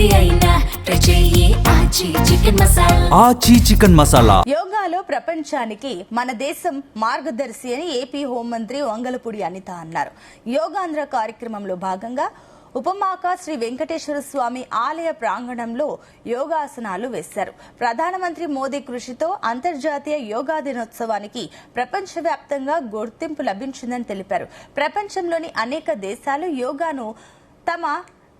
ఏది అయినా ట్రై చెయ్యి ఆచి చికెన్ మసాలా. ఆచి చికెన్ మసాలా. యోగాలో ప్రపంచానికి మన దేశం మార్గదర్శి అని ఏపీ హోంమంత్రి వంగలపూడి అనిత అన్నారు. యోగాంధ్ర కార్యక్రమంలో భాగంగా ఉపమాక శ్రీ వెంకటేశ్వర స్వామి ఆలయ ప్రాంగణంలో యోగాసనాలు వేశారు. ప్రధానమంత్రి మోదీ కృషితో అంతర్జాతీయ యోగా దినోత్సవానికి ప్రపంచవ్యాప్తంగా గుర్తింపు లభించిందని తెలిపారు. ప్రపంచంలోని అనేక దేశాలు యోగాను తమ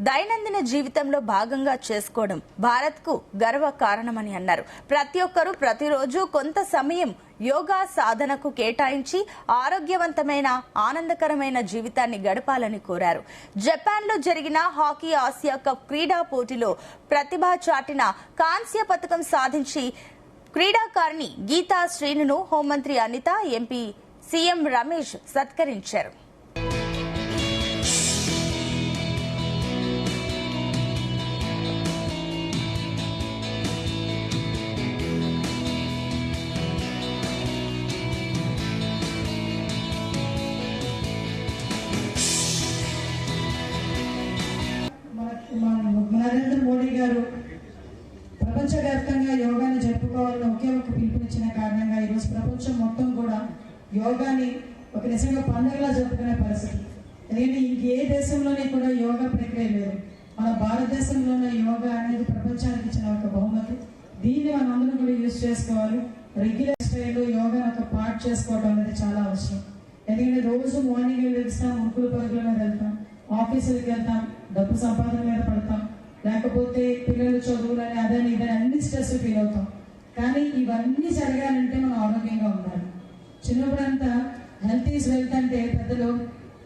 దైనందిన జీవితంలో భాగంగా చేసుకోవడం భారత్కు గర్వ కారణమని అన్నారు. ప్రతి ఒక్కరూ ప్రతిరోజు కొంత సమయం యోగా సాధనకు కేటాయించి ఆరోగ్యవంతమైన ఆనందకరమైన జీవితాన్ని గడపాలని కోరారు. జపాన్లో జరిగిన హాకీ ఆసియా కప్ క్రీడా పోటీలో ప్రతిభ చాటిన కాంస్య పథకం సాధించి క్రీడాకారిణి గీతా శ్రీనును హోంమంత్రి అనిత, ఎంపీ సీఎం రమేష్ సత్కరించారు. నరేంద్ర మోడీ గారు ప్రపంచవ్యాప్తంగా యోగాని జరుపుకోవాలని ఒకే ఒక పిలుపునిచ్చిన కారణంగా ఈరోజు ప్రపంచం మొత్తం కూడా యోగాని ఒక నిజంగా పండుగలా జరుపుకునే పరిస్థితి. ఎందుకంటే ఇంకే దేశంలోనే కూడా యోగా ప్రక్రియ లేదు. మన భారతదేశంలోనే యోగా అనేది ప్రపంచానికి ఇచ్చిన ఒక బహుమతి. దీన్ని మనం అందరం కూడా యూజ్ చేసుకోవాలి. రెగ్యులర్ స్టైల్లో యోగా ఒక పార్ట్ చేసుకోవడం అనేది చాలా అవసరం. ఎందుకంటే రోజు మార్నింగ్ వెళ్తాం, ముగ్గురు పరుగుల మీద వెళ్తాం, ఆఫీసులకు వెళ్తాం, డబ్బు సంపాదన మీద పడతాం, లేకపోతే పిల్లలు చదువులని అదని ఇదని అన్ని స్ట్రెస్ ఫీల్ అవుతాం. కానీ ఇవన్నీ జరగాలంటే మనం ఆరోగ్యంగా ఉండాలి. చిన్నప్పుడంతా హెల్త్ ఈజ్ వెల్త్ అంటే పెద్దలు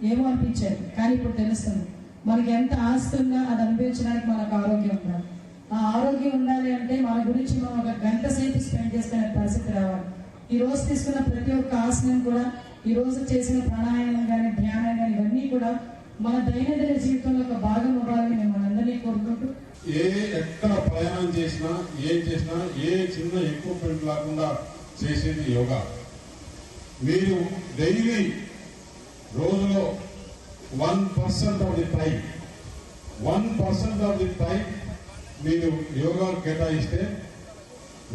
ఏమో అనిపించారు, కానీ ఇప్పుడు తెలుస్తుంది మనకి ఎంత ఆస్తి ఉన్నా అది అనిపించడానికి మనకు ఆరోగ్యం ఉండాలి. ఆ ఆరోగ్యం ఉండాలి అంటే మన గురించి మనం ఒక గంట సేపు స్పెండ్ చేసుకునే పరిస్థితి రావాలి. ఈ రోజు తీసుకున్న ప్రతి ఒక్క ఆసనం కూడా, ఈ రోజు చేసిన ప్రాణాయామం కానీ ధ్యానం కానీ ఇవన్నీ కూడా మన దైనందిన జీవితంలో ఒక భాగం అవ్వాలని మేము మనందరినీ కోరుకుంటూ, ఎక్కడ ప్రయాణం చేసినా ఏం చేసినా ఏ చిన్న ఎక్విప్మెంట్ లేకుండా చేసేది యోగా. మీరు డైలీ రోజులో 1% of the time 1% of the time మీరు యోగా కేటాయిస్తే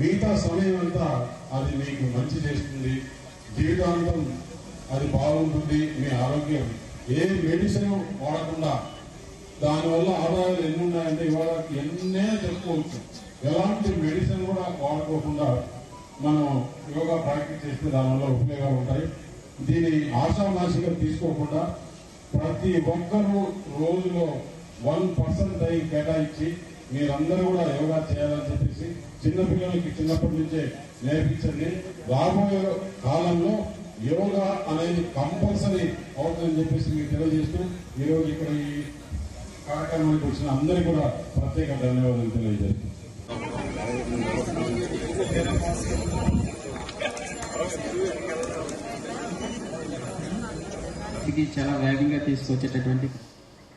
మిగతా సమయం అంతా అది మీకు మంచి చేస్తుంది. జీవితాంతం అది బాగుంటుంది. మీ ఆరోగ్యం ఏ మెడిసిన్ వాడకుండా, దానివల్ల ఆదాయాలు ఎన్ని ఉన్నాయంటే ఇవాళ ఎన్నే చెప్పుకోవచ్చు. ఎలాంటి మెడిసిన్ కూడా వాడుకోకుండా మనం యోగా ప్రాక్టీస్ చేస్తే దానివల్ల ఉపయోగాలు ఉంటాయి. దీని ఆశామాషిగా తీసుకోకుండా ప్రతి ఒక్కరూ రోజులో 1% టైం కేటాయించి మీరందరూ కూడా యోగా చేయాలని చెప్పేసి చిన్నపిల్లలకి చిన్నప్పటి నుంచే నేర్పించండి. రాబోయే కాలంలో యోగా అనేది కంపల్సరీ అవుతుందని చెప్పేసి మీకు తెలియజేస్తూ ఈరోజు ఇక్కడ ఈ కార్యక్రమానికి వచ్చిన అందరికీ కూడా ప్రత్యేక ధన్యవాదాలు తెలియజేస్తున్నాను. చాలా వేగంగా తీసుకొచ్చేటటువంటి